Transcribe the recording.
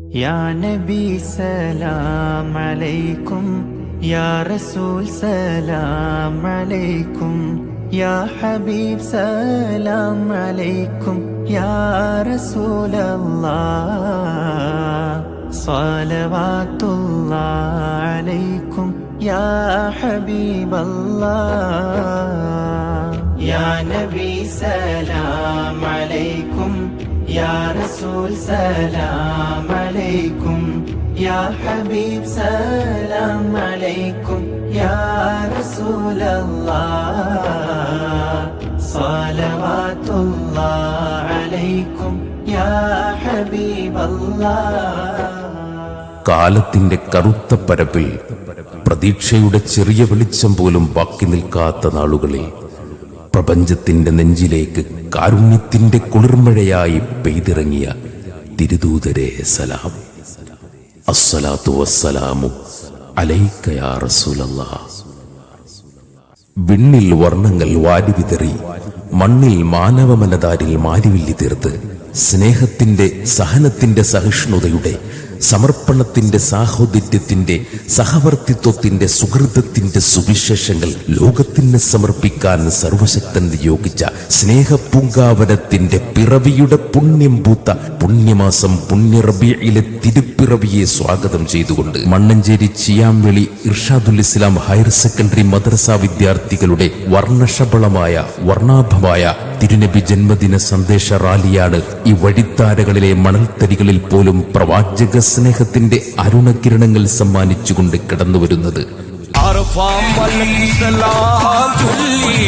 يا نبي سلام عليكم، يا رسول سلام عليكم، يا حبيب سلام عليكم، يا رسول الله صلوات الله عليكم، يا حبيب الله. يا نبي سلام عليكم، يا رسول سلام عليكم، يا حبيب سلام عليكم، يا رسول الله صلوات الله عليكم، يا حبيب الله. കാലത്തിന്റെ കറുത്ത പരപ്പിൽ പ്രതീക്ഷയുടെ ചെറിയ വെളിച്ചം പോലും ബാക്കി നിൽക്കാത്ത നാളുകളിൽ പ്രപഞ്ചത്തിന്റെ നെഞ്ചിലേക്ക് കാരുണ്യത്തിന്റെ കുളിർമഴയായി പെയ്തിറങ്ങിയ തിരുദൂതരെ സലാം. അസ്സലാത്തു വസ്സലാമു അലൈക യാ റസൂലല്ലാഹ്. വിണ്ണിൽ വർണ്ണങ്ങൾ വാരിവിതറി മണ്ണിൽ മാനവ മനതാരിൽ മാരിവില്ലി തീർത്ത് സ്നേഹത്തിന്റെ സഹനത്തിന്റെ സഹിഷ്ണുതയുടെ സമർപ്പണത്തിന്റെ സാഹോദര്യത്തിന്റെ സഹവർത്തിത്വത്തിന്റെ സുഹൃതത്തിന്റെ സുവിശേഷങ്ങൾ ലോകത്തിന് സമർപ്പിക്കാൻ സർവശക്തൻ നിയോഗിച്ച സ്നേഹപൂങ്കാവനത്തിന്റെ പിറവിയുടെ പുണ്യം പൂത്ത പുണ്യമാസം പുണ്യ റബീഇലെ തിരുപ്പിറവിയെ സ്വാഗതം ചെയ്തുകൊണ്ട് മണ്ണഞ്ചേരി ചിയാംവെളി ഇർഷാദുൽ ഇസ്ലാം ഹയർ സെക്കൻഡറി മദ്രസ വിദ്യാർത്ഥികളുടെ വർണ്ണശബളമായ വർണ്ണാഭമായ തിരുനബി ജന്മദിന സന്ദേശ റാലിയാണ് ഈ വഴിത്താരകളിലെ മണൽത്തരികളിൽ പോലും പ്രവാചക സ്നേഹത്തിന്റെ അരുണകിരണങ്ങൾ സമ്മാനിച്ചുകൊണ്ട് കടന്നുവരുന്നത്. അർഫാം വലം സലാം ചൊല്ലി